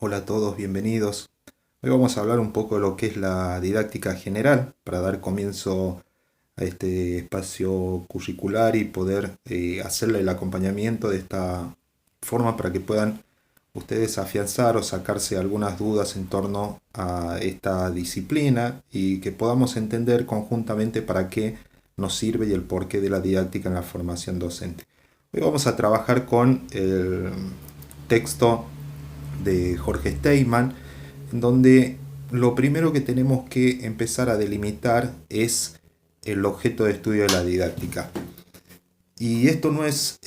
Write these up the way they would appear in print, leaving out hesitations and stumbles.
Hola a todos, bienvenidos. Hoy vamos a hablar un poco de lo que es la didáctica general para dar comienzo a este espacio curricular y poder hacerle el acompañamiento de esta forma para que puedan ustedes afianzar o sacarse algunas dudas en torno a esta disciplina y que podamos entender conjuntamente para qué nos sirve y el porqué de la didáctica en la formación docente. Hoy vamos a trabajar con el texto de Jorge Steinman, en donde lo primero que tenemos que empezar a delimitar es el objeto de estudio de la didáctica. Y esto no es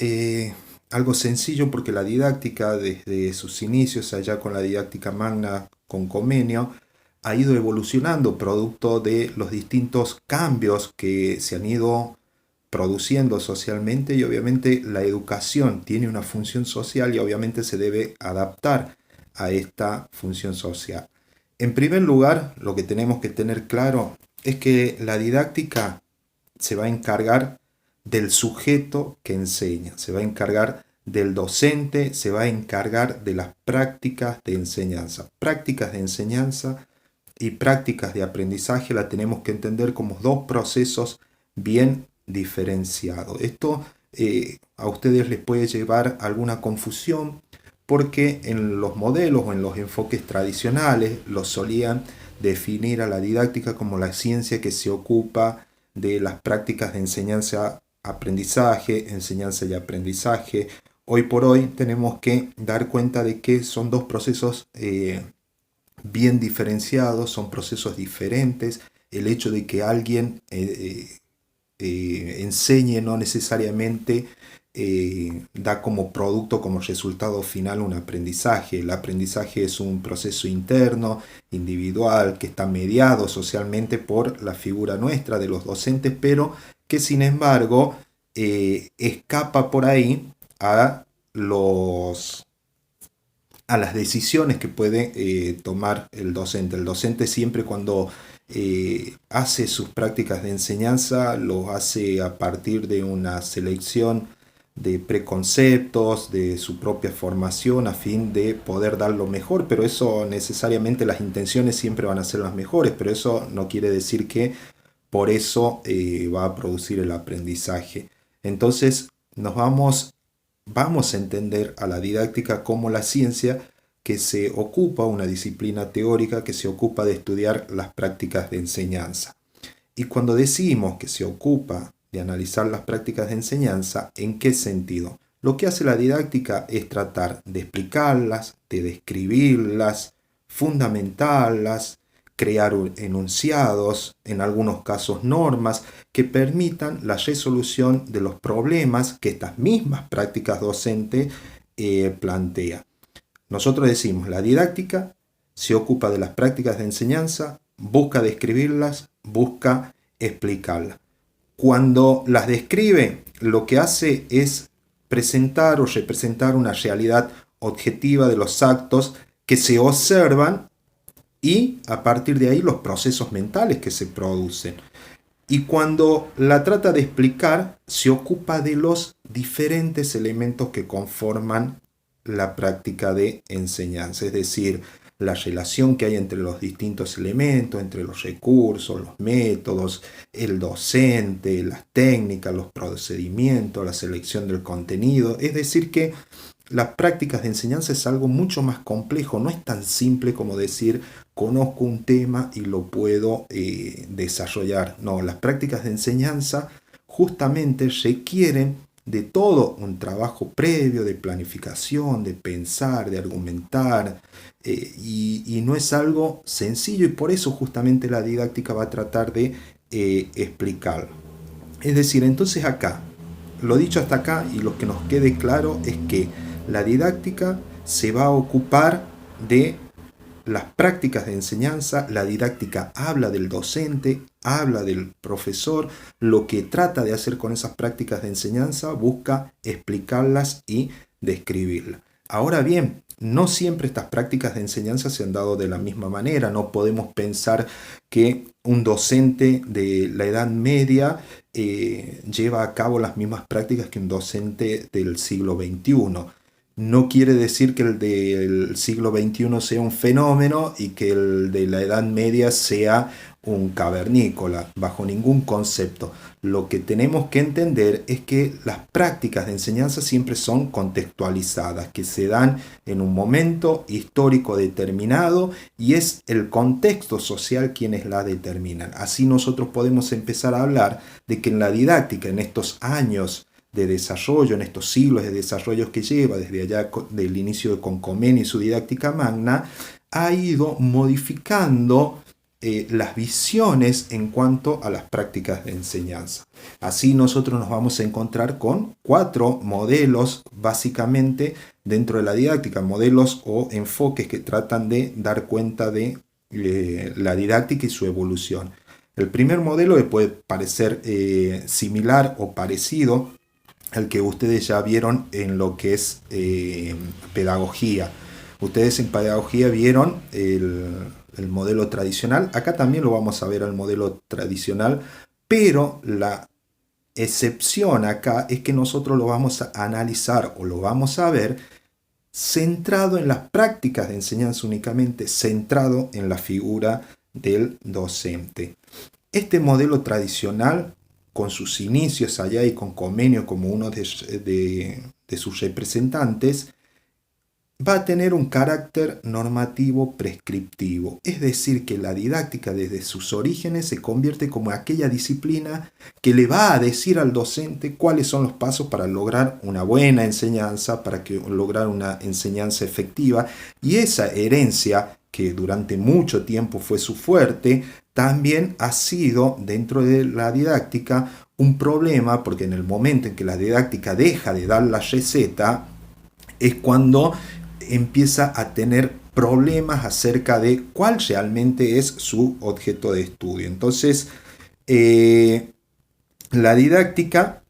algo sencillo porque la didáctica desde sus inicios, allá con la didáctica magna con Comenio, ha ido evolucionando producto de los distintos cambios que se han ido produciendo socialmente y obviamente la educación tiene una función social y obviamente se debe adaptar a esta función social. En primer lugar, lo que tenemos que tener claro es que la didáctica se va a encargar del sujeto que enseña, se va a encargar del docente, se va a encargar de las prácticas de enseñanza. Prácticas de enseñanza y prácticas de aprendizaje la tenemos que entender como dos procesos bien diferenciados. Esto a ustedes les puede llevar alguna confusión porque en los modelos o en los enfoques tradicionales los solían definir a la didáctica como la ciencia que se ocupa de las prácticas de enseñanza-aprendizaje, enseñanza y aprendizaje. Hoy por hoy tenemos que dar cuenta de que son dos procesos bien diferenciados, son procesos diferentes. El hecho de que alguien enseñe no necesariamente da como producto, como resultado final un aprendizaje. El aprendizaje es un proceso interno, individual, que está mediado socialmente por la figura nuestra de los docentes, pero que sin embargo escapa por ahí a las decisiones que puede tomar el docente. El docente siempre cuando hace sus prácticas de enseñanza lo hace a partir de una selección de preconceptos, de su propia formación a fin de poder dar lo mejor, pero eso necesariamente las intenciones siempre van a ser las mejores, pero eso no quiere decir que por eso va a producir el aprendizaje. Entonces vamos a entender a la didáctica como la ciencia que se ocupa, una disciplina teórica que se ocupa de estudiar las prácticas de enseñanza. Y cuando decimos que se ocupa de analizar las prácticas de enseñanza, ¿en qué sentido? Lo que hace la didáctica es tratar de explicarlas, de describirlas, fundamentarlas, crear enunciados, en algunos casos normas, que permitan la resolución de los problemas que estas mismas prácticas docentes plantean. Nosotros decimos, la didáctica se ocupa de las prácticas de enseñanza, busca describirlas, busca explicarlas. Cuando las describe, lo que hace es presentar o representar una realidad objetiva de los actos que se observan y a partir de ahí los procesos mentales que se producen. Y cuando la trata de explicar, se ocupa de los diferentes elementos que conforman la práctica de enseñanza, es decir, la relación que hay entre los distintos elementos, entre los recursos, los métodos, el docente, las técnicas, los procedimientos, la selección del contenido. Es decir, que las prácticas de enseñanza es algo mucho más complejo, no es tan simple como decir conozco un tema y lo puedo desarrollar. No, las prácticas de enseñanza justamente requieren de todo un trabajo previo, de planificación, de pensar, de argumentar, y no es algo sencillo y por eso justamente la didáctica va a tratar de explicarlo. Es decir, entonces acá, lo dicho hasta acá y lo que nos quede claro es que la didáctica se va a ocupar de las prácticas de enseñanza, la didáctica habla del docente, habla del profesor, lo que trata de hacer con esas prácticas de enseñanza busca explicarlas y describirlas. Ahora bien, no siempre estas prácticas de enseñanza se han dado de la misma manera, no podemos pensar que un docente de la Edad Media lleva a cabo las mismas prácticas que un docente del siglo XXI. no quiere decir que el del siglo XXI sea un fenómeno y que el de la Edad Media sea un cavernícola, bajo ningún concepto. Lo que tenemos que entender es que las prácticas de enseñanza siempre son contextualizadas, que se dan en un momento histórico determinado y es el contexto social quienes la determinan. Así nosotros podemos empezar a hablar de que en la didáctica, en estos años de desarrollo, en estos siglos de desarrollo que lleva, desde allá del inicio con Comenio y su didáctica magna, ha ido modificando las visiones en cuanto a las prácticas de enseñanza. Así nosotros nos vamos a encontrar con 4 modelos básicamente dentro de la didáctica, modelos o enfoques que tratan de dar cuenta de la didáctica y su evolución. El primer modelo que puede parecer similar o parecido al que ustedes ya vieron en lo que es pedagogía. Ustedes en pedagogía vieron el modelo tradicional. Acá también lo vamos a ver al modelo tradicional, pero la excepción acá es que nosotros lo vamos a analizar o lo vamos a ver centrado en las prácticas de enseñanza únicamente, centrado en la figura del docente. Este modelo tradicional, con sus inicios allá y con Comenio como uno de sus representantes, va a tener un carácter normativo prescriptivo, es decir, que la didáctica desde sus orígenes se convierte como aquella disciplina que le va a decir al docente cuáles son los pasos para lograr una buena enseñanza, para lograr una enseñanza efectiva, y esa herencia que durante mucho tiempo fue su fuerte, también ha sido dentro de la didáctica un problema, porque en el momento en que la didáctica deja de dar la receta, es cuando empieza a tener problemas acerca de cuál realmente es su objeto de estudio. Entonces, la didáctica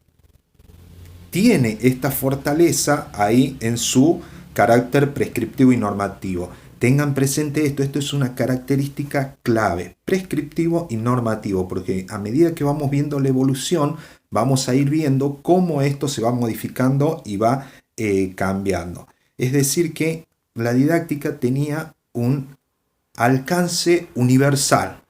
tiene esta fortaleza ahí en su carácter prescriptivo y normativo. Tengan presente esto es una característica clave, prescriptivo y normativo, porque a medida que vamos viendo la evolución, vamos a ir viendo cómo esto se va modificando y va cambiando. Es decir, que la didáctica tenía un alcance universal.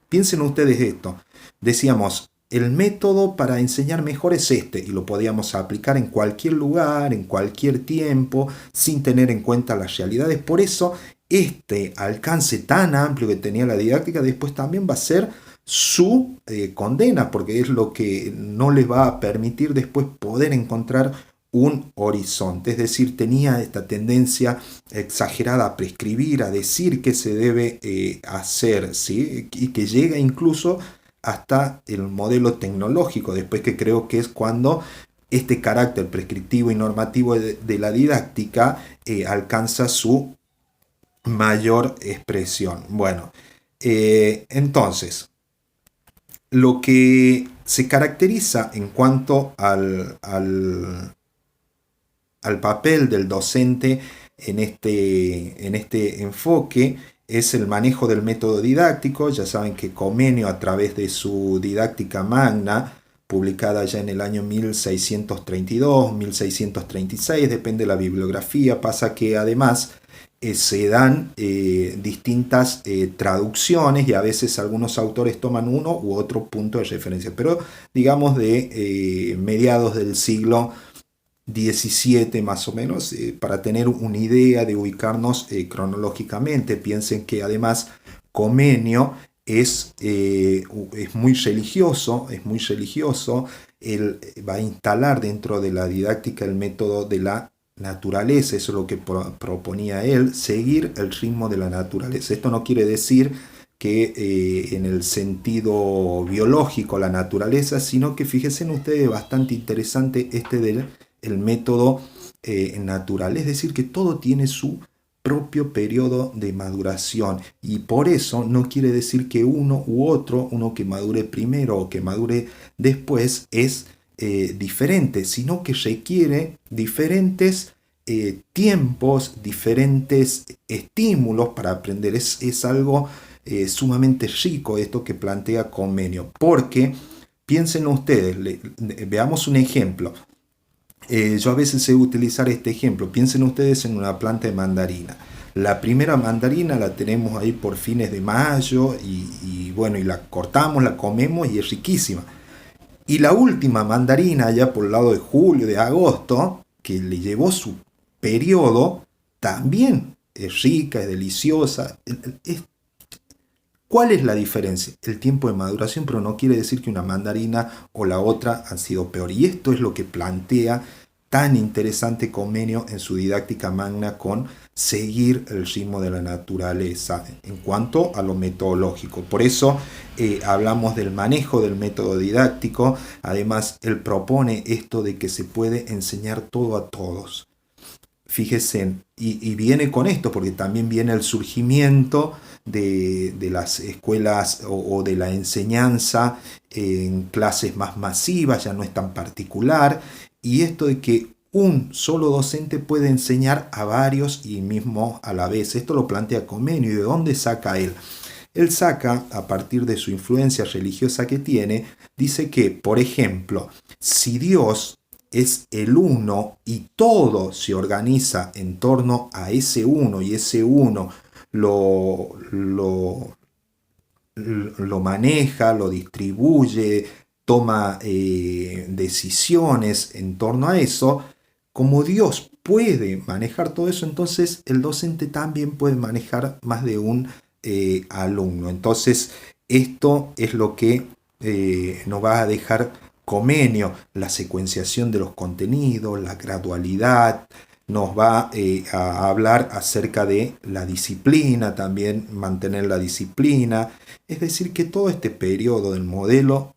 Piensen ustedes esto. Decíamos, el método para enseñar mejor es este, y lo podíamos aplicar en cualquier lugar, en cualquier tiempo, sin tener en cuenta las realidades. Por eso, este alcance tan amplio que tenía la didáctica después también va a ser su condena, porque es lo que no les va a permitir después poder encontrar un horizonte. Es decir, tenía esta tendencia exagerada a prescribir, a decir qué se debe hacer, ¿sí? Y que llega incluso hasta el modelo tecnológico, después, que creo que es cuando este carácter prescriptivo y normativo de la didáctica alcanza su mayor expresión. Bueno, entonces, lo que se caracteriza en cuanto al papel del docente en este enfoque es el manejo del método didáctico. Ya saben que Comenio, a través de su didáctica magna, publicada ya en el año 1632, 1636, depende de la bibliografía, pasa que además se dan distintas traducciones, y a veces algunos autores toman uno u otro punto de referencia, pero digamos de mediados del siglo 17 más o menos, para tener una idea de ubicarnos cronológicamente. Piensen que además Comenio es muy religioso, él va a instalar dentro de la didáctica el método de la naturaleza. Eso es lo que proponía él, seguir el ritmo de la naturaleza. Esto no quiere decir que en el sentido biológico la naturaleza, sino que fíjense ustedes, bastante interesante del el método natural, es decir, que todo tiene su propio periodo de maduración, y por eso no quiere decir que uno u otro, uno que madure primero o que madure después, es diferente, sino que requiere diferentes tiempos, diferentes estímulos para aprender. Es algo sumamente rico esto que plantea Comenio, porque piensen ustedes, veamos un ejemplo. Yo a veces sé utilizar este ejemplo. Piensen ustedes en una planta de mandarina. La primera mandarina la tenemos ahí por fines de mayo y bueno, y la cortamos, la comemos y es riquísima. Y la última mandarina, ya por el lado de julio, de agosto, que le llevó su periodo, también es rica, es deliciosa. ¿Cuál es la diferencia? El tiempo de maduración, pero no quiere decir que una mandarina o la otra han sido peor. Y esto es lo que plantea tan interesante Comenio en su didáctica magna con seguir el ritmo de la naturaleza en cuanto a lo metodológico. Por eso hablamos del manejo del método didáctico. Además, él propone esto de que se puede enseñar todo a todos. Fíjense, y viene con esto, porque también viene el surgimiento de las escuelas o de la enseñanza en clases más masivas, ya no es tan particular, y esto de que un solo docente puede enseñar a varios y mismo a la vez. Esto lo plantea Comenio. ¿Y de dónde saca él? Él saca, a partir de su influencia religiosa que tiene, dice que, por ejemplo, si Dios es el uno y todo se organiza en torno a ese uno y ese uno lo maneja, lo distribuye, toma decisiones en torno a eso, como Dios puede manejar todo eso, entonces el docente también puede manejar más de un alumno. Entonces esto es lo que nos va a dejar Comenio, la secuenciación de los contenidos, la gradualidad. Nos va a hablar acerca de la disciplina, también mantener la disciplina. Es decir, que todo este periodo del modelo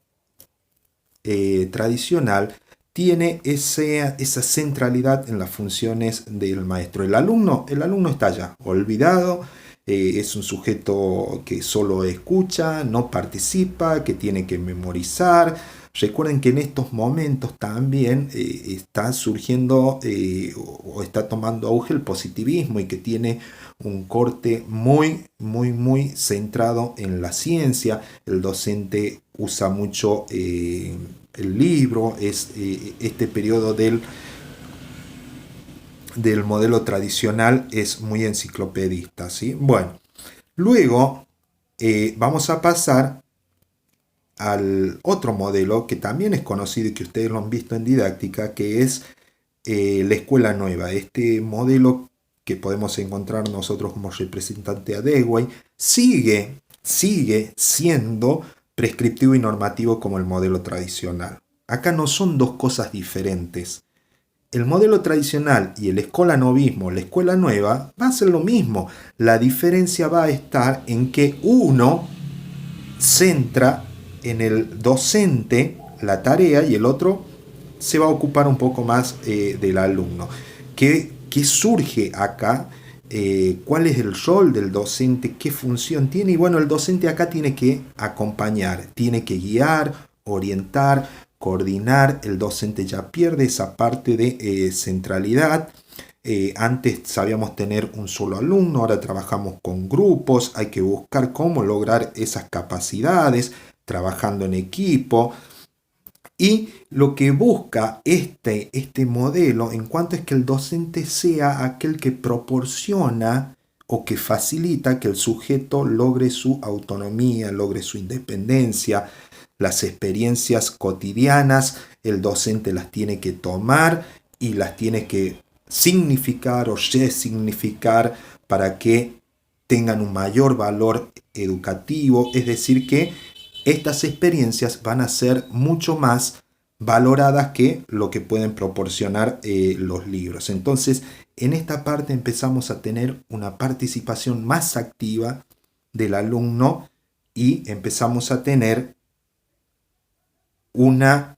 tradicional tiene esa centralidad en las funciones del maestro. El alumno está ya olvidado, es un sujeto que solo escucha, no participa, que tiene que memorizar. Recuerden que en estos momentos también está surgiendo o está tomando auge el positivismo y que tiene un corte muy, muy, muy centrado en la ciencia. El docente usa mucho el libro, este periodo del modelo tradicional es muy enciclopedista, ¿sí? Bueno, luego vamos a pasar al otro modelo que también es conocido y que ustedes lo han visto en didáctica, que es la escuela nueva. Este modelo que podemos encontrar nosotros como representante a Dewey sigue siendo prescriptivo y normativo como el modelo tradicional. Acá no son dos cosas diferentes. El modelo tradicional y el escolanovismo, la escuela nueva, va a ser lo mismo. La diferencia va a estar en que uno centra en el docente la tarea y el otro se va a ocupar un poco más del alumno. ¿Qué surge acá? ¿Cuál es el rol del docente? ¿Qué función tiene? Y bueno, el docente acá tiene que acompañar, tiene que guiar, orientar, coordinar. El docente ya pierde esa parte de centralidad. Antes sabíamos tener un solo alumno, ahora trabajamos con grupos, hay que buscar cómo lograr esas capacidades, trabajando en equipo. Y lo que busca este modelo en cuanto es que el docente sea aquel que proporciona o que facilita que el sujeto logre su autonomía, logre su independencia. Las experiencias cotidianas, el docente las tiene que tomar y las tiene que significar o resignificar para que tengan un mayor valor educativo. Es decir, que estas experiencias van a ser mucho más valoradas que lo que pueden proporcionar los libros. Entonces, en esta parte empezamos a tener una participación más activa del alumno y empezamos a tener una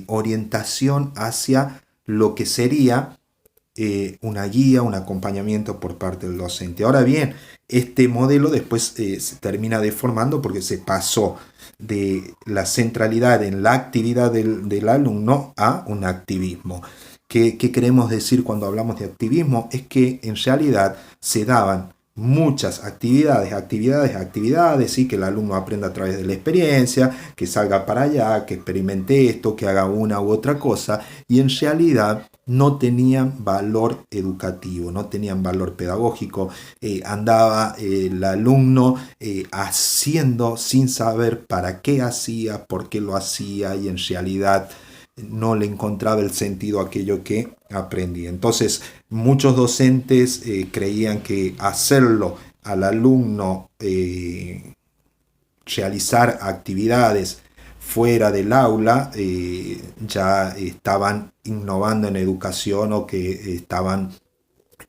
orientación hacia lo que sería una guía, un acompañamiento por parte del docente. Ahora bien, este modelo después se termina deformando porque se pasó de la centralidad en la actividad del alumno a un activismo. ¿Qué queremos decir cuando hablamos de activismo? Es que en realidad se daban muchas actividades, ¿sí? Que el alumno aprenda a través de la experiencia, que salga para allá, que experimente esto, que haga una u otra cosa, y en realidad no tenían valor educativo, no tenían valor pedagógico. Andaba el alumno haciendo sin saber para qué hacía, por qué lo hacía, y en realidad no le encontraba el sentido a aquello que aprendía. Entonces, muchos docentes creían que hacerlo al alumno realizar actividades fuera del aula ya estaban innovando en educación, o que estaban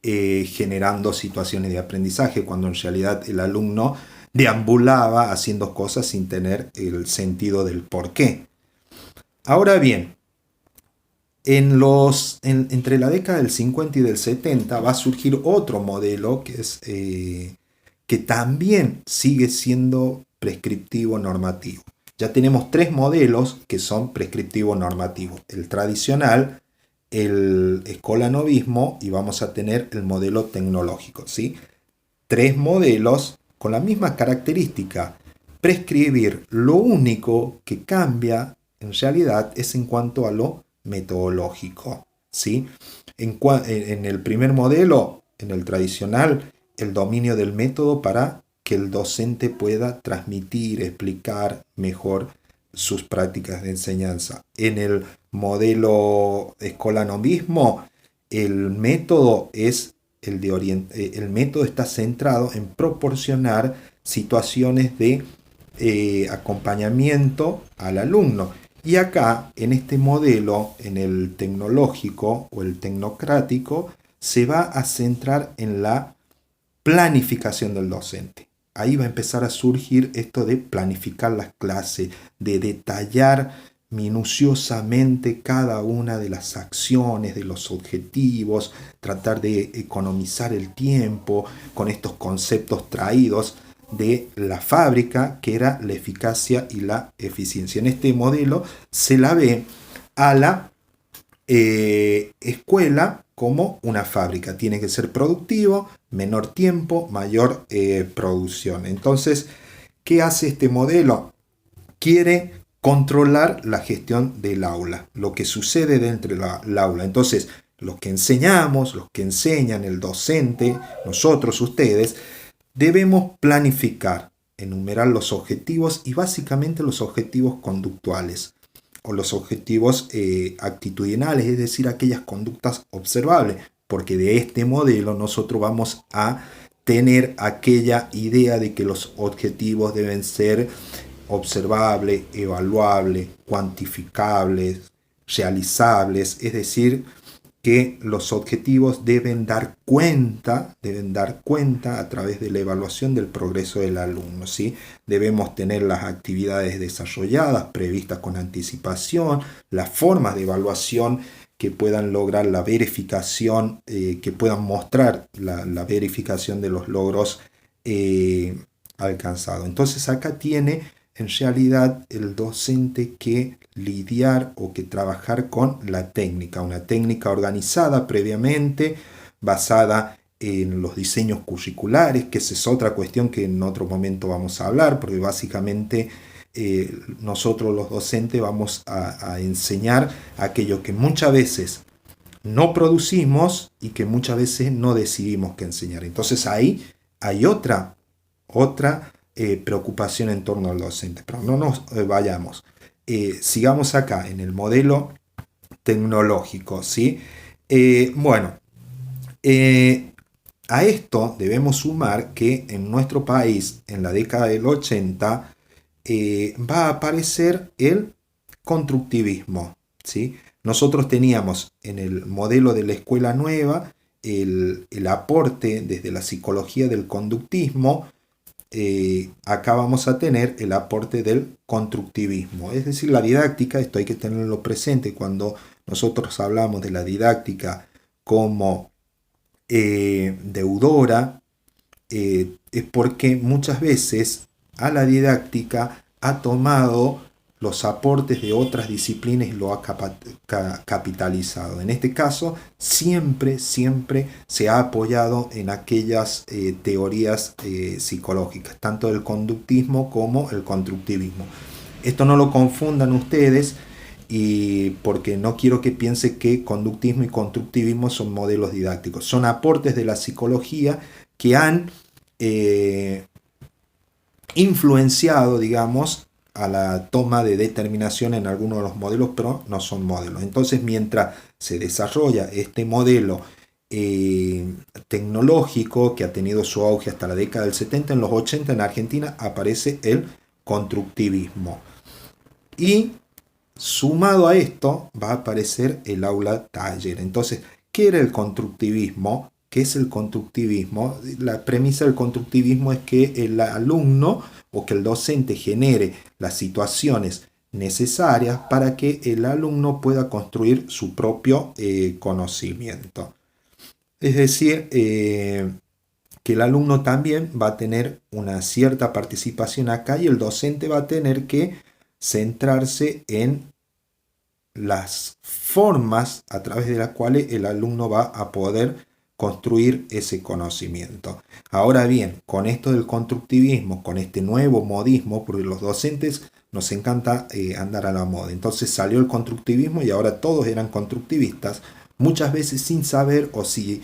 generando situaciones de aprendizaje, cuando en realidad el alumno deambulaba haciendo cosas sin tener el sentido del por qué. Ahora bien, entre la década del 50 y del 70 va a surgir otro modelo que también sigue siendo prescriptivo normativo. Ya tenemos tres modelos que son prescriptivo normativo: el tradicional, el escolanovismo, y vamos a tener el modelo tecnológico, ¿sí? Tres modelos con la misma característica: prescribir. Lo único que cambia en realidad es en cuanto a lo metodológico, ¿sí? En el primer modelo, en el tradicional, el dominio del método para que el docente pueda transmitir, explicar mejor sus prácticas de enseñanza. En el modelo escolanovismo, el método el método está centrado en proporcionar situaciones de acompañamiento al alumno. Y acá, en este modelo, en el tecnológico o el tecnocrático, se va a centrar en la planificación del docente. Ahí va a empezar a surgir esto de planificar las clases, de detallar minuciosamente cada una de las acciones, de los objetivos, tratar de economizar el tiempo con estos conceptos traídos de la fábrica, que era la eficacia y la eficiencia. En este modelo se la ve a la escuela como una fábrica. Tiene que ser productivo, menor tiempo, mayor producción. Entonces, ¿qué hace este modelo? Quiere controlar la gestión del aula, lo que sucede dentro del aula. Entonces, los que enseñamos, los que enseñan, el docente, nosotros, ustedes, debemos planificar, enumerar los objetivos, y básicamente los objetivos conductuales o los objetivos actitudinales, es decir, aquellas conductas observables, porque de este modelo nosotros vamos a tener aquella idea de que los objetivos deben ser observables, evaluables, cuantificables, realizables, es decir, que los objetivos deben dar cuenta a través de la evaluación del progreso del alumno, ¿sí? Debemos tener las actividades desarrolladas, previstas con anticipación, las formas de evaluación que puedan lograr la verificación, que puedan mostrar la verificación de los logros alcanzados. Entonces acá tiene en realidad el docente que lidiar o que trabajar con la técnica, una técnica organizada previamente, basada en los diseños curriculares, que esa es otra cuestión que en otro momento vamos a hablar, porque básicamente nosotros los docentes vamos a enseñar aquello que muchas veces no producimos y que muchas veces no decidimos que enseñar. Entonces ahí hay otra preocupación en torno al docente. Pero no nos vayamos. Sigamos acá en el modelo tecnológico, ¿sí? A esto debemos sumar que en nuestro país, en la década del 80, va a aparecer el constructivismo, ¿sí? Nosotros teníamos en el modelo de la escuela nueva el aporte desde la psicología del conductismo. Acá vamos a tener el aporte del constructivismo, es decir, la didáctica. Esto hay que tenerlo presente cuando nosotros hablamos de la didáctica como deudora, es porque muchas veces a la didáctica ha tomado los aportes de otras disciplinas y lo ha capitalizado. En este caso, siempre se ha apoyado en aquellas teorías psicológicas, tanto del conductismo como el constructivismo. Esto no lo confundan ustedes, y porque no quiero que piense que conductismo y constructivismo son modelos didácticos. Son aportes de la psicología que han influenciado, digamos, a la toma de determinación en algunos de los modelos, pero no son modelos. Entonces, mientras se desarrolla este modelo tecnológico que ha tenido su auge hasta la década del 70, en los 80 en Argentina aparece el constructivismo. Y sumado a esto va a aparecer el aula taller. Entonces, ¿qué era el constructivismo? ¿Qué es el constructivismo? La premisa del constructivismo es que el alumno o que el docente genere las situaciones necesarias para que el alumno pueda construir su propio conocimiento. Es decir, que el alumno también va a tener una cierta participación acá y el docente va a tener que centrarse en las formas a través de las cuales el alumno va a poder construir ese conocimiento. Ahora bien, con esto del constructivismo, con este nuevo modismo, porque los docentes nos encanta andar a la moda, entonces salió el constructivismo y ahora todos eran constructivistas, muchas veces sin saber o sin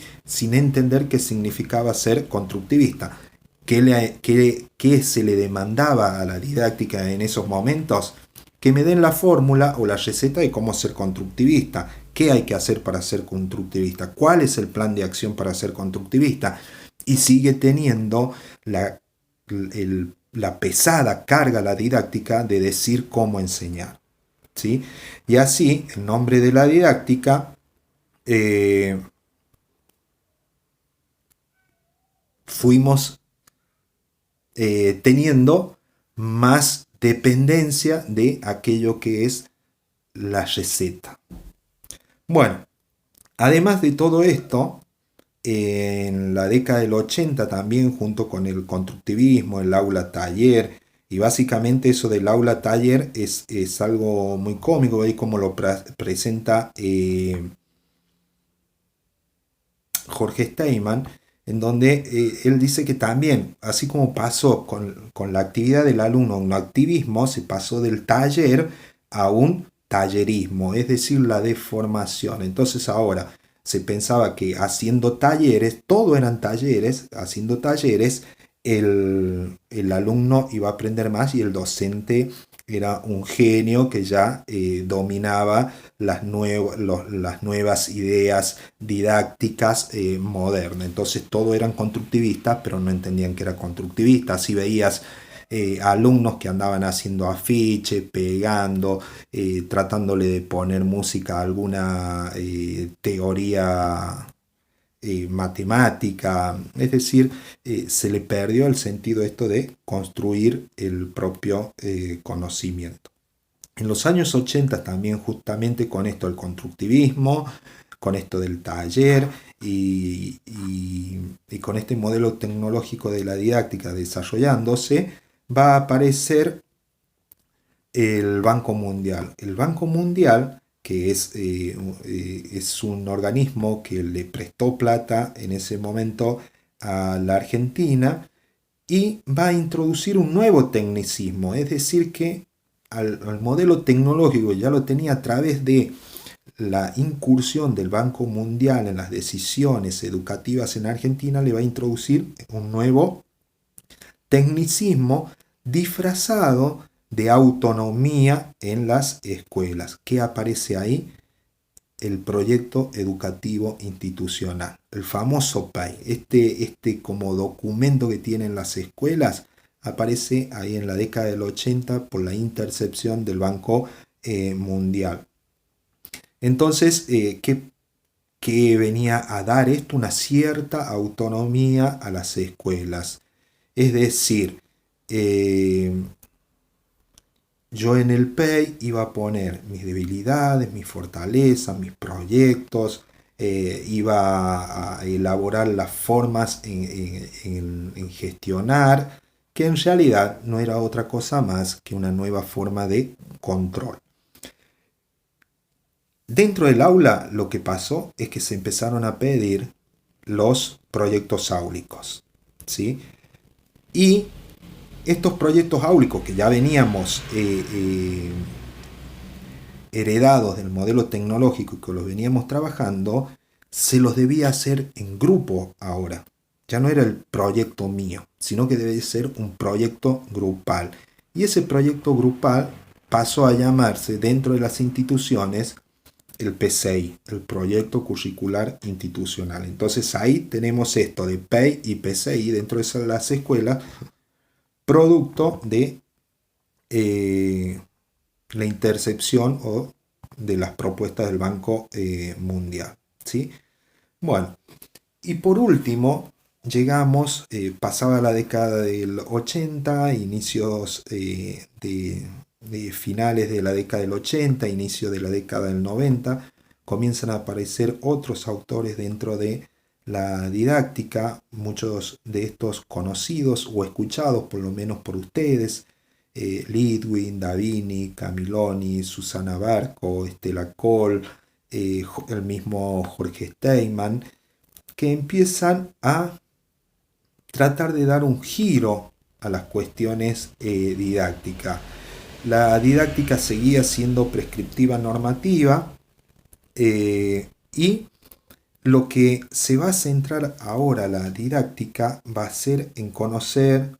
entender qué significaba ser constructivista. ¿Qué se le demandaba a la didáctica en esos momentos? Que me den la fórmula o la receta de cómo ser constructivista. ¿Qué hay que hacer para ser constructivista? ¿Cuál es el plan de acción para ser constructivista? Y sigue teniendo la pesada carga la didáctica de decir cómo enseñar, ¿sí? Y así, en nombre de la didáctica, fuimos teniendo más dependencia de aquello que es la receta. Bueno, además de todo esto, en la década del 80 también, junto con el constructivismo, el aula taller, y básicamente eso del aula taller es algo muy cómico, ahí como lo presenta Jorge Steinman, en donde él dice que también, así como pasó con la actividad del alumno, un activismo, se pasó del taller a un tallerismo, es decir, la deformación. Entonces ahora se pensaba que haciendo talleres, todo eran talleres, haciendo talleres, el alumno iba a aprender más y el docente era un genio que ya dominaba las nuevas ideas didácticas modernas. Entonces todos eran constructivistas, pero no entendían que era constructivista. Así veías alumnos que andaban haciendo afiche, pegando, tratándole de poner música a alguna teoría matemática, es decir, se le perdió el sentido esto de construir el propio conocimiento. En los años 80 también justamente con esto del constructivismo, con esto del taller y con este modelo tecnológico de la didáctica desarrollándose, va a aparecer el Banco Mundial. El Banco Mundial, que es un organismo que le prestó plata en ese momento a la Argentina y va a introducir un nuevo tecnicismo, es decir que al modelo tecnológico ya lo tenía a través de la incursión del Banco Mundial en las decisiones educativas en Argentina, le va a introducir un nuevo tecnicismo disfrazado de autonomía en las escuelas. ¿Qué aparece ahí? El proyecto educativo institucional, el famoso PEI. Este como documento que tienen las escuelas aparece ahí en la década del 80 por la intercepción del Banco Mundial. Entonces, ¿qué venía a dar esto? Una cierta autonomía a las escuelas. Es decir, yo en el PEI iba a poner mis debilidades, mis fortalezas, mis proyectos, iba a elaborar las formas en gestionar que en realidad no era otra cosa más que una nueva forma de control. Dentro del aula lo que pasó es que se empezaron a pedir los proyectos áulicos, ¿sí? Y estos proyectos áulicos que ya veníamos heredados del modelo tecnológico y que los veníamos trabajando, se los debía hacer en grupo ahora. Ya no era el proyecto mío, sino que debe ser un proyecto grupal. Y ese proyecto grupal pasó a llamarse dentro de las instituciones el PCI, el Proyecto Curricular Institucional. Entonces ahí tenemos esto de PEI y PCI dentro de las escuelas, producto de la intercepción o de las propuestas del Banco Mundial, ¿sí? Bueno, y por último, llegamos, pasaba la década del 80, inicios de finales de la década del 80, inicio de la década del 90, comienzan a aparecer otros autores dentro de la didáctica, muchos de estos conocidos o escuchados por lo menos por ustedes, Lidwin, Davini, Camiloni, Susana Barco, Estela Coll, el mismo Jorge Steinman, que empiezan a tratar de dar un giro a las cuestiones didácticas. La didáctica seguía siendo prescriptiva normativa y lo que se va a centrar ahora la didáctica va a ser en conocer,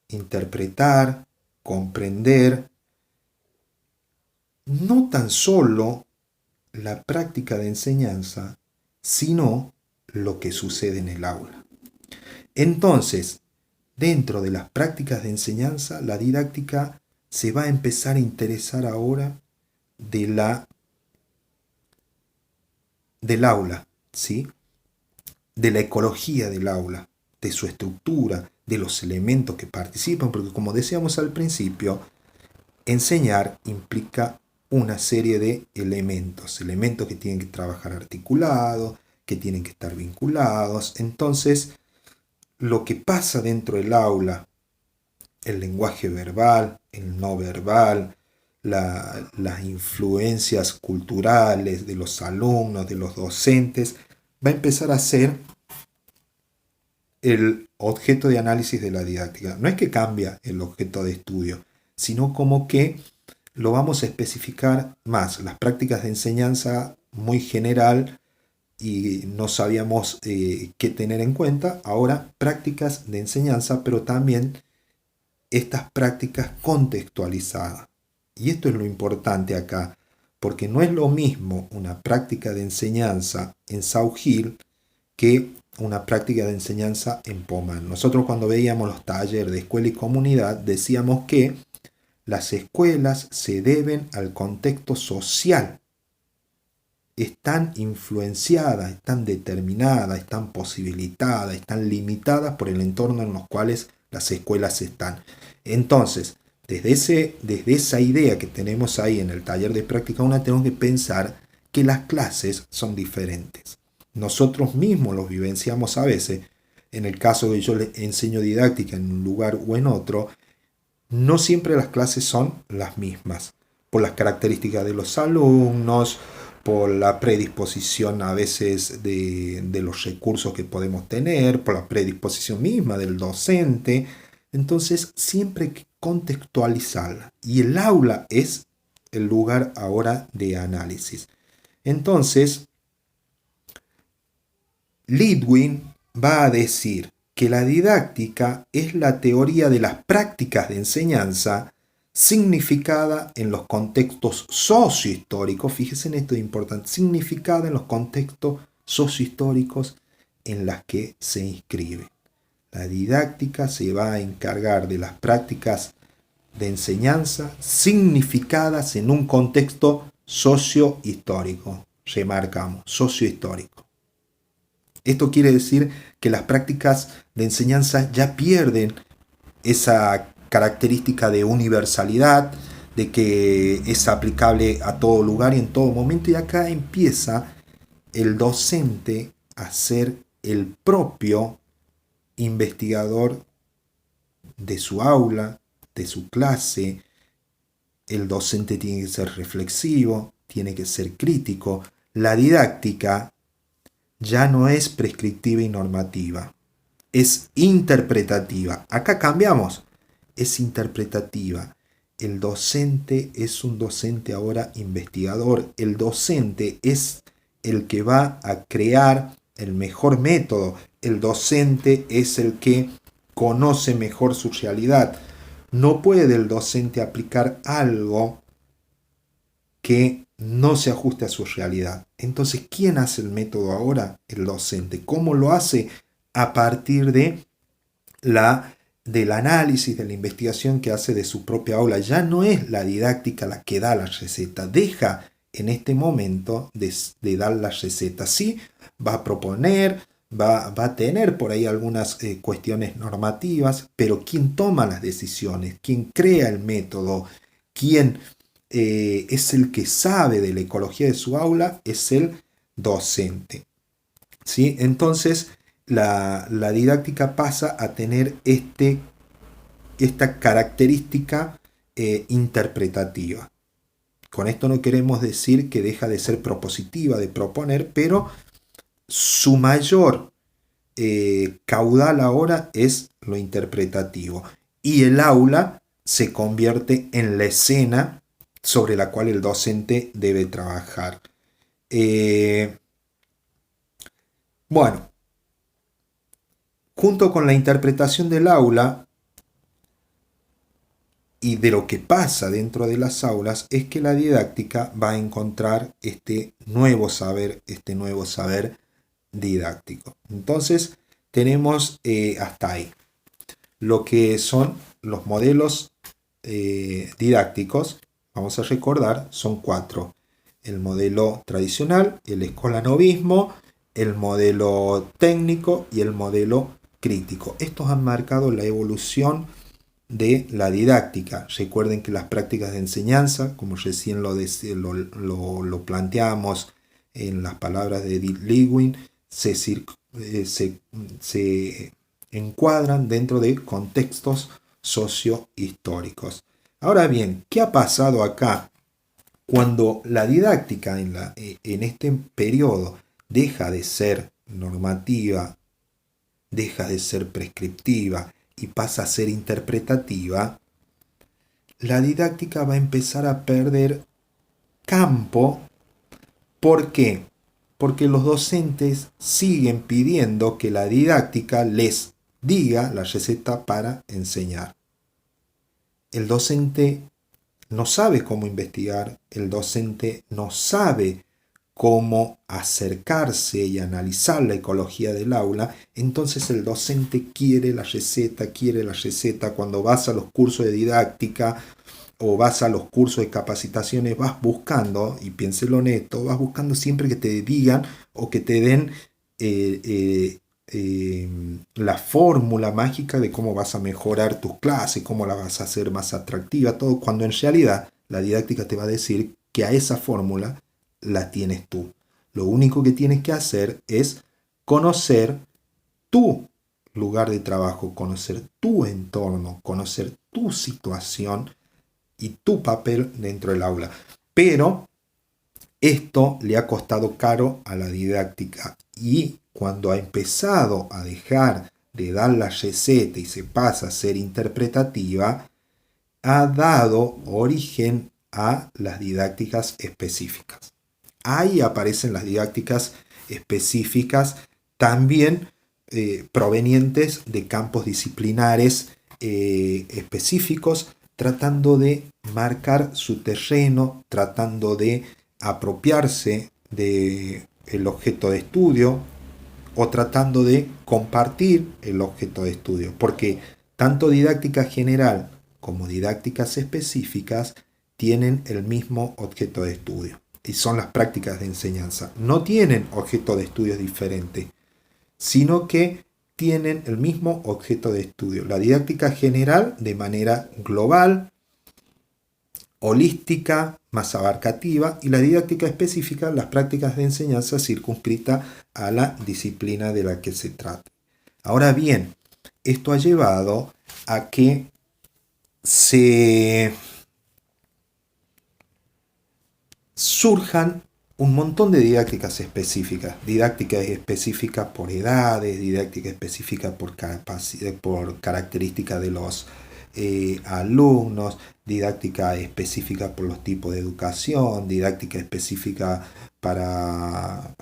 interpretar, comprender no tan solo la práctica de enseñanza, sino lo que sucede en el aula. Entonces, dentro de las prácticas de enseñanza, la didáctica se va a empezar a interesar ahora del aula, ¿sí? De la ecología del aula, de su estructura, de los elementos que participan, porque como decíamos al principio, enseñar implica una serie de elementos que tienen que trabajar articulados, que tienen que estar vinculados. Entonces, lo que pasa dentro del aula, el lenguaje verbal, el no verbal, las influencias culturales de los alumnos, de los docentes, va a empezar a ser el objeto de análisis de la didáctica. No es que cambia el objeto de estudio, sino como que lo vamos a especificar más. Las prácticas de enseñanza muy general y no sabíamos qué tener en cuenta. Ahora prácticas de enseñanza, pero también estas prácticas contextualizadas. Y esto es lo importante acá, porque no es lo mismo una práctica de enseñanza en South Hill que una práctica de enseñanza en Pomán. Nosotros cuando veíamos los talleres de escuela y comunidad decíamos que las escuelas se deben al contexto social. Están influenciadas, están determinadas, están posibilitadas, están limitadas por el entorno en los cuales las escuelas están. Entonces, desde esa idea que tenemos ahí en el taller de práctica 1, tenemos que pensar que las clases son diferentes. Nosotros mismos los vivenciamos a veces. En el caso de yo les enseño didáctica en un lugar o en otro, no siempre las clases son las mismas, por las características de los alumnos, por la predisposición a veces de los recursos que podemos tener, por la predisposición misma del docente. Entonces siempre hay que contextualizarla y el aula es el lugar ahora de análisis. Entonces, Lidwin va a decir que la didáctica es la teoría de las prácticas de enseñanza significada en los contextos sociohistóricos, fíjense en esto es importante, significada en los contextos sociohistóricos en las que se inscribe. La didáctica se va a encargar de las prácticas de enseñanza significadas en un contexto sociohistórico. Remarcamos, sociohistórico. Esto quiere decir que las prácticas de enseñanza ya pierden esa característica de universalidad, de que es aplicable a todo lugar y en todo momento, y acá empieza el docente a ser el propio investigador de su aula, de su clase. El docente tiene que ser reflexivo, tiene que ser crítico. La didáctica ya no es prescriptiva y normativa, es interpretativa. Acá cambiamos, es interpretativa. El docente es un docente ahora investigador. El docente es el que va a crear el mejor método. El docente es el que conoce mejor su realidad. No puede el docente aplicar algo que no se ajuste a su realidad. Entonces, ¿quién hace el método ahora? El docente. ¿Cómo lo hace? A partir del análisis, de la investigación que hace de su propia aula. Ya no es la didáctica la que da la receta. Deja en este momento de dar la receta. Sí, va a proponer, va a tener por ahí algunas cuestiones normativas, pero quien toma las decisiones, quien crea el método, quien es el que sabe de la ecología de su aula, es el docente. ¿Sí? Entonces, la didáctica pasa a tener esta característica interpretativa. Con esto no queremos decir que deja de ser propositiva, de proponer, pero su mayor caudal ahora es lo interpretativo. Y el aula se convierte en la escena sobre la cual el docente debe trabajar. Bueno, junto con la interpretación del aula y de lo que pasa dentro de las aulas, es que la didáctica va a encontrar este nuevo saber didáctico. Entonces, tenemos hasta ahí lo que son los modelos didácticos. Vamos a recordar, son 4. El modelo tradicional, el escolanovismo, el modelo técnico y el modelo crítico. Estos han marcado la evolución de la didáctica. Recuerden que las prácticas de enseñanza, como recién lo planteamos en las palabras de Edith Lewin, se encuadran dentro de contextos sociohistóricos. Ahora bien, ¿qué ha pasado acá? Cuando la didáctica en este periodo deja de ser normativa, deja de ser prescriptiva y pasa a ser interpretativa, la didáctica va a empezar a perder campo. ¿Por qué? Porque los docentes siguen pidiendo que la didáctica les diga la receta para enseñar. El docente no sabe cómo investigar, el docente no sabe cómo acercarse y analizar la ecología del aula, entonces el docente quiere la receta. Cuando vas a los cursos de didáctica o vas a los cursos de capacitaciones, vas buscando, y piénselo neto, vas buscando siempre que te digan o que te den la fórmula mágica de cómo vas a mejorar tus clases, cómo la vas a hacer más atractiva, todo, cuando en realidad la didáctica te va a decir que a esa fórmula la tienes tú. Lo único que tienes que hacer es conocer tu lugar de trabajo, conocer tu entorno, conocer tu situación y tu papel dentro del aula. Pero esto le ha costado caro a la didáctica, y cuando ha empezado a dejar de dar la receta y se pasa a ser interpretativa, ha dado origen a las didácticas específicas. Ahí aparecen las didácticas específicas, también provenientes de campos disciplinares específicos, tratando de marcar su terreno, tratando de apropiarse del objeto de estudio o tratando de compartir el objeto de estudio, porque tanto didáctica general como didácticas específicas tienen el mismo objeto de estudio y son las prácticas de enseñanza. No tienen objeto de estudio diferente, sino que tienen el mismo objeto de estudio. La didáctica general de manera global, holística, más abarcativa, y la didáctica específica, las prácticas de enseñanza circunscrita a la disciplina de la que se trate. Ahora bien, esto ha llevado a que se surjan un montón de didácticas específicas por edades, didácticas específicas por características de los alumnos, didáctica específica por los tipos de educación, didáctica específica para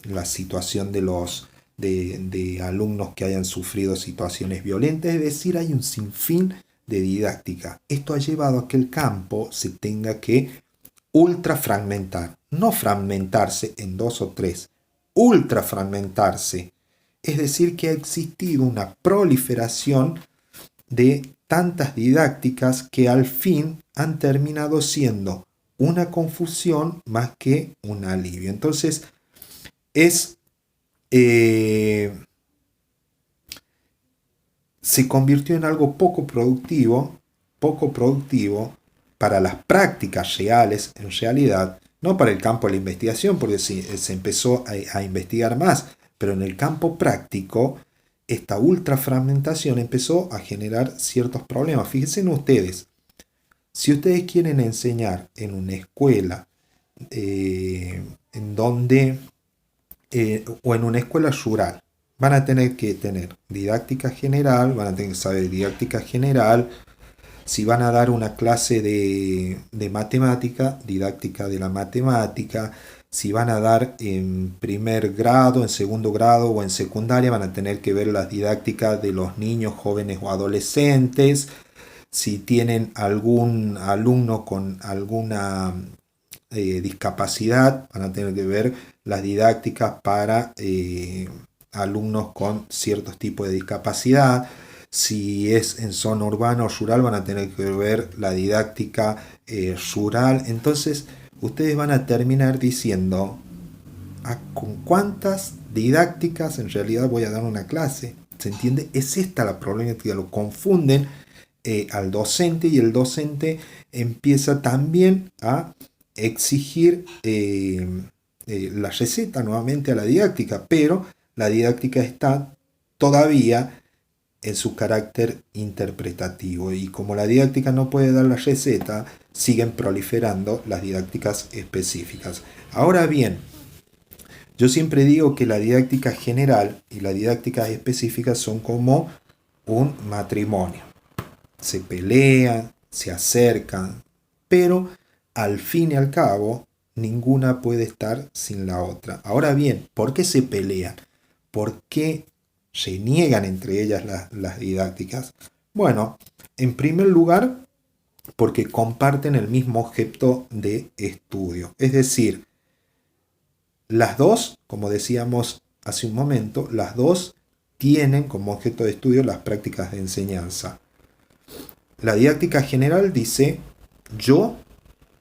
la situación de alumnos que hayan sufrido situaciones violentas, es decir, hay un sinfín de didáctica. Esto ha llevado a que el campo se tenga que ultra fragmentar, no fragmentarse en 2 o 3, ultra fragmentarse. Es decir, que ha existido una proliferación de tantas didácticas que al fin han terminado siendo una confusión más que un alivio. Entonces, se convirtió en algo poco productivo para las prácticas reales, en realidad, no para el campo de la investigación, porque se empezó a investigar más, pero en el campo práctico, esta ultrafragmentación empezó a generar ciertos problemas. Fíjense ustedes, si ustedes quieren enseñar en una escuela en donde o en una escuela rural, van a tener que tener didáctica general, van a tener que saber didáctica general. Si van a dar una clase de matemática, didáctica de la matemática. Si van a dar en primer grado, en segundo grado o en secundaria, van a tener que ver las didácticas de los niños, jóvenes o adolescentes. Si tienen algún alumno con alguna discapacidad, van a tener que ver las didácticas para alumnos con ciertos tipos de discapacidad. Si es en zona urbana o rural, van a tener que ver la didáctica rural. Entonces, ustedes van a terminar diciendo con cuántas didácticas en realidad voy a dar una clase. ¿Se entiende? Es esta la problemática. Lo confunden al docente y el docente empieza también a exigir la receta nuevamente a la didáctica, pero la didáctica está todavía en su carácter interpretativo, y como la didáctica no puede dar la receta, siguen proliferando las didácticas específicas. Ahora bien, yo siempre digo que la didáctica general y la didáctica específica son como un matrimonio. Se pelean, se acercan, pero al fin y al cabo ninguna puede estar sin la otra. Ahora bien, ¿por qué se pelean? ¿Por qué se niegan entre ellas las didácticas? Bueno, en primer lugar, porque comparten el mismo objeto de estudio. Es decir, las dos, como decíamos hace un momento, las dos tienen como objeto de estudio las prácticas de enseñanza. La didáctica general dice, yo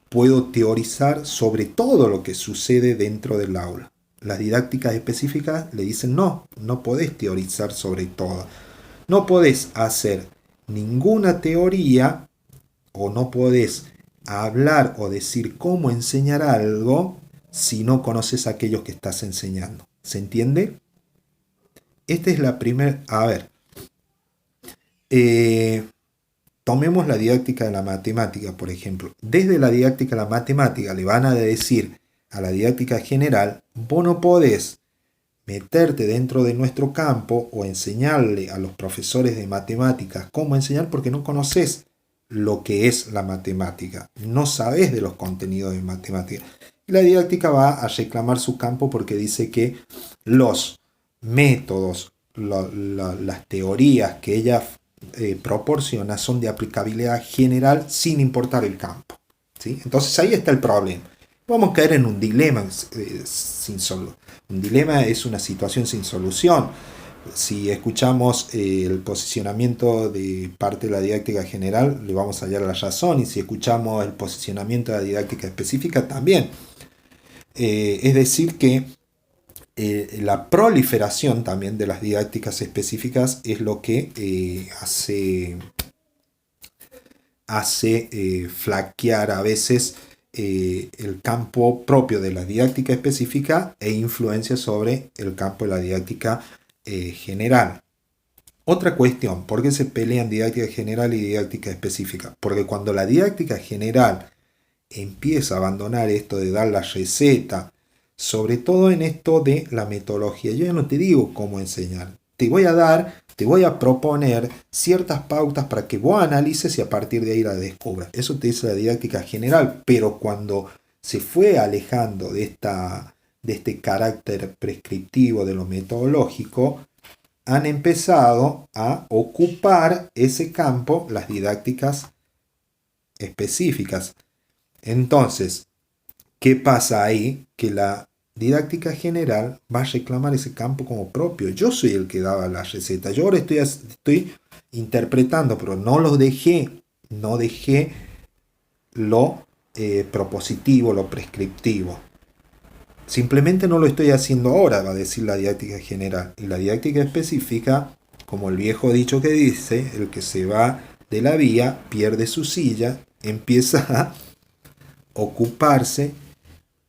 puedo teorizar sobre todo lo que sucede dentro del aula. Las didácticas específicas le dicen, no podés teorizar sobre todo. No podés hacer ninguna teoría o no podés hablar o decir cómo enseñar algo si no conoces a aquellos que estás enseñando. ¿Se entiende? Esta es la primera... A ver. Tomemos la didáctica de la matemática, por ejemplo. Desde la didáctica de la matemática le van a decir a la didáctica general, vos no podés meterte dentro de nuestro campo o enseñarle a los profesores de matemáticas cómo enseñar porque no conoces lo que es la matemática, no sabes de los contenidos de matemática. Y la didáctica va a reclamar su campo porque dice que los métodos, las teorías que ella proporciona son de aplicabilidad general sin importar el campo, ¿sí? Entonces ahí está el problema. Vamos a caer en un dilema sin solución. Un dilema es una situación sin solución. Si escuchamos el posicionamiento de parte de la didáctica general, le vamos a hallar la razón, y si escuchamos el posicionamiento de la didáctica específica, también. Es decir que la proliferación también de las didácticas específicas es lo que hace flaquear a veces el campo propio de la didáctica específica e influencia sobre el campo de la didáctica general. Otra cuestión, ¿por qué se pelean didáctica general y didáctica específica? Porque cuando la didáctica general empieza a abandonar esto de dar la receta, sobre todo en esto de la metodología, yo ya no te digo cómo enseñar, te voy a proponer ciertas pautas para que vos analices y a partir de ahí la descubras. Eso te dice la didáctica general, pero cuando se fue alejando de este carácter prescriptivo de lo metodológico, han empezado a ocupar ese campo las didácticas específicas. Entonces, ¿qué pasa ahí? Que la didáctica general va a reclamar ese campo como propio. Yo soy el que daba la receta. Yo ahora estoy interpretando, pero no dejé lo propositivo, lo prescriptivo. Simplemente no lo estoy haciendo ahora, va a decir la didáctica general. Y la didáctica específica, como el viejo dicho que dice, el que se va de la vía pierde su silla, empieza a ocuparse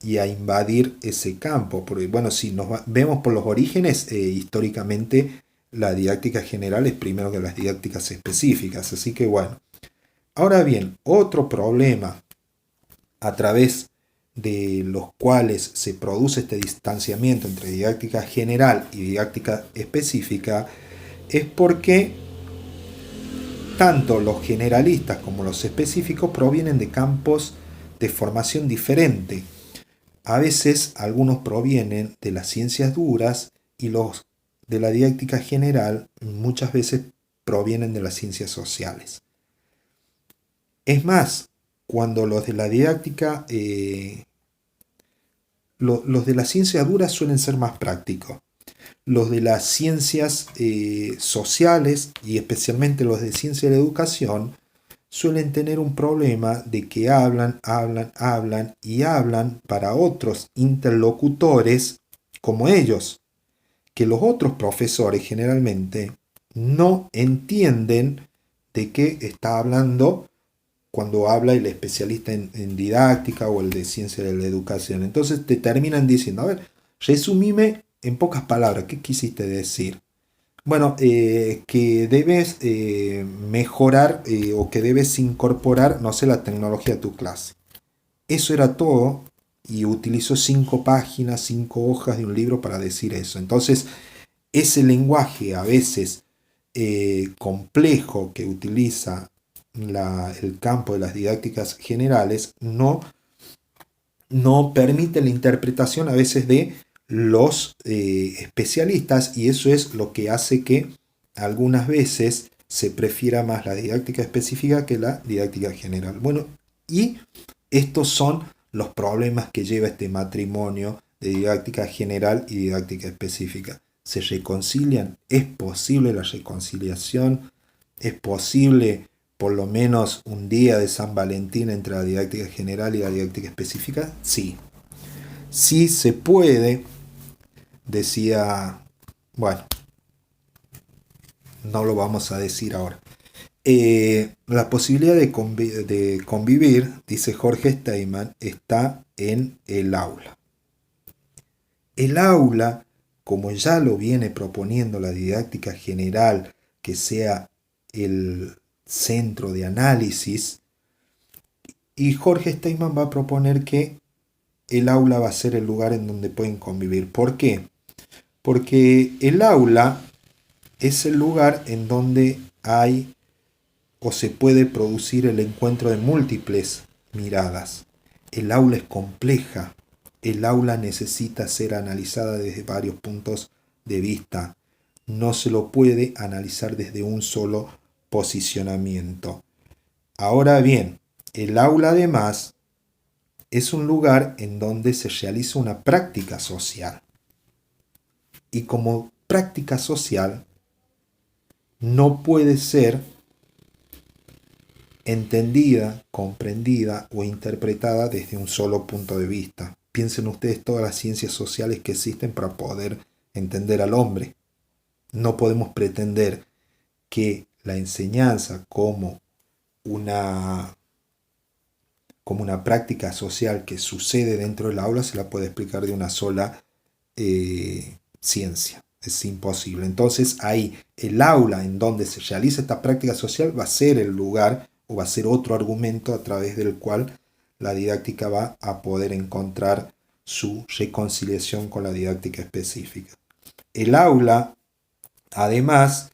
y a invadir ese campo. Porque, bueno, si vemos por los orígenes, históricamente la didáctica general es primero que las didácticas específicas. Así que, bueno. Ahora bien, otro problema a través de los cuales se produce este distanciamiento entre didáctica general y didáctica específica es porque tanto los generalistas como los específicos provienen de campos de formación diferente. A veces algunos provienen de las ciencias duras y los de la didáctica general muchas veces provienen de las ciencias sociales. Es más, cuando los de la didáctica, los de las ciencias duras suelen ser más prácticos. Los de las ciencias sociales y especialmente los de ciencia de la educación suelen tener un problema de que hablan para otros interlocutores como ellos, que los otros profesores generalmente no entienden de qué está hablando cuando habla el especialista en didáctica o el de ciencia de la educación. Entonces te terminan diciendo, a ver, resumime en pocas palabras, ¿qué quisiste decir? Bueno, que debes mejorar o que debes incorporar, no sé, la tecnología a tu clase. Eso era todo y utilizó 5 páginas, 5 hojas de un libro para decir eso. Entonces, ese lenguaje a veces complejo que utiliza el campo de las didácticas generales no permite la interpretación a veces de los especialistas, y eso es lo que hace que algunas veces se prefiera más la didáctica específica que la didáctica general. Bueno, y estos son los problemas que lleva este matrimonio de didáctica general y didáctica específica. ¿Se reconcilian? ¿Es posible la reconciliación? ¿Es posible por lo menos un día de San Valentín entre la didáctica general y la didáctica específica? Sí. Sí se puede, decía, bueno, no lo vamos a decir ahora. La posibilidad de convivir, dice Jorge Steinman, está en el aula. El aula, como ya lo viene proponiendo la didáctica general, que sea el centro de análisis, y Jorge Steinman va a proponer que el aula va a ser el lugar en donde pueden convivir. ¿Por qué? Porque el aula es el lugar en donde hay o se puede producir el encuentro de múltiples miradas. El aula es compleja. El aula necesita ser analizada desde varios puntos de vista. No se lo puede analizar desde un solo posicionamiento. Ahora bien, el aula además es un lugar en donde se realiza una práctica social. Y como práctica social no puede ser entendida, comprendida o interpretada desde un solo punto de vista. Piensen ustedes todas las ciencias sociales que existen para poder entender al hombre. No podemos pretender que la enseñanza como una práctica social que sucede dentro del aula se la puede explicar de una sola ciencia. es imposible. Entonces ahí el aula en donde se realiza esta práctica social va a ser el lugar o va a ser otro argumento a través del cual la didáctica va a poder encontrar su reconciliación con la didáctica específica. El aula, además,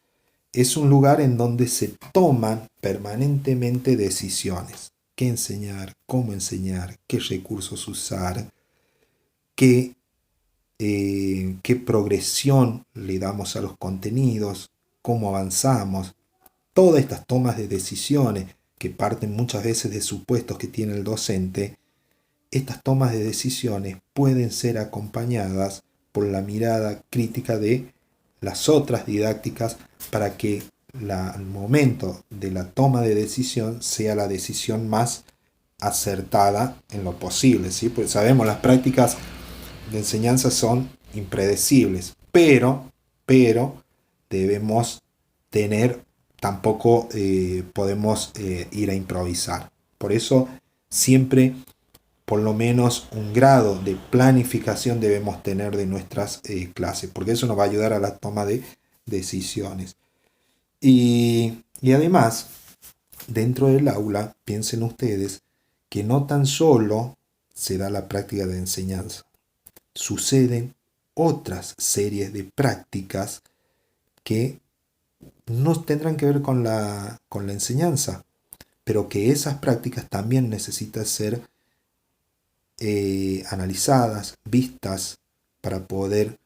es un lugar en donde se toman permanentemente decisiones. ¿Qué enseñar? ¿Cómo enseñar? ¿Qué recursos usar? ¿Qué progresión le damos a los contenidos? ¿Cómo avanzamos? Todas estas tomas de decisiones que parten muchas veces de supuestos que tiene el docente, estas tomas de decisiones pueden ser acompañadas por la mirada crítica de las otras didácticas para que el momento de la toma de decisión sea la decisión más acertada en lo posible, ¿sí? Pues sabemos, las prácticas de enseñanza son impredecibles, pero debemos tener, tampoco podemos ir a improvisar. Por eso siempre por lo menos un grado de planificación debemos tener de nuestras clases, porque eso nos va a ayudar a la toma de decisiones. Y además, dentro del aula, piensen ustedes que no tan solo se da la práctica de enseñanza, suceden otras series de prácticas que no tendrán que ver con la enseñanza, pero que esas prácticas también necesitan ser analizadas, vistas, para poder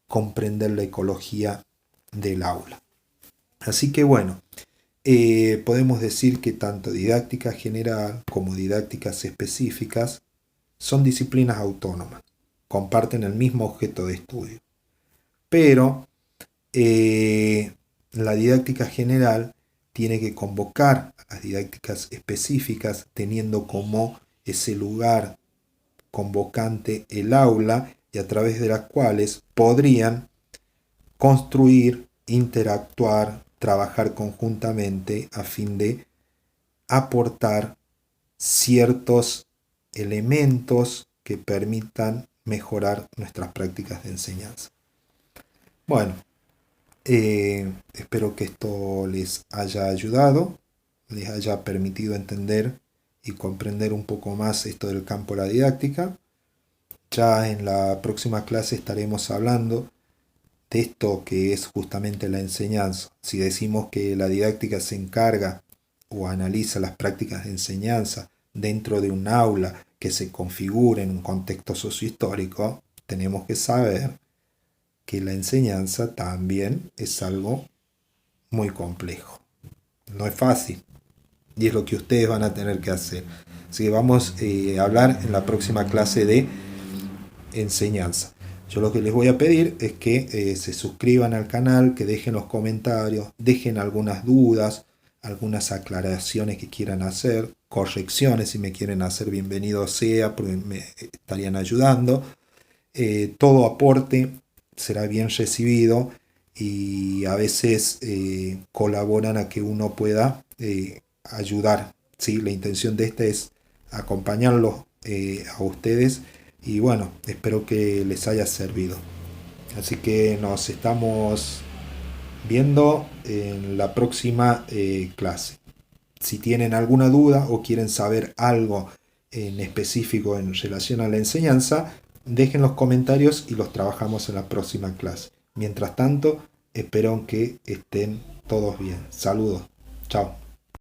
comprender la ecología del aula. Así que bueno, podemos decir que tanto didáctica general como didácticas específicas son disciplinas autónomas, comparten el mismo objeto de estudio, pero la didáctica general tiene que convocar a las didácticas específicas teniendo como ese lugar convocante el aula y a través de las cuales podrían construir, interactuar, trabajar conjuntamente a fin de aportar ciertos elementos que permitan mejorar nuestras prácticas de enseñanza. Bueno, espero que esto les haya ayudado, les haya permitido entender y comprender un poco más esto del campo de la didáctica. Ya en la próxima clase estaremos hablando de esto que es justamente la enseñanza. Si decimos que la didáctica se encarga o analiza las prácticas de enseñanza dentro de un aula que se configura en un contexto sociohistórico, tenemos que saber que la enseñanza también es algo muy complejo. No es fácil. Y es lo que ustedes van a tener que hacer. Así que vamos a hablar en la próxima clase de enseñanza. Yo lo que les voy a pedir es que se suscriban al canal, que dejen los comentarios, dejen algunas dudas, algunas aclaraciones que quieran hacer, correcciones si me quieren hacer, bienvenido sea, porque me estarían ayudando. Todo aporte será bien recibido y a veces colaboran a que uno pueda ayudar, ¿sí? La intención de esta es acompañarlos a ustedes y bueno, espero que les haya servido. Así que nos estamos viendo en la próxima clase. Si tienen alguna duda o quieren saber algo en específico en relación a la enseñanza, dejen los comentarios y los trabajamos en la próxima clase. Mientras tanto, espero que estén todos bien. Saludos. Chao.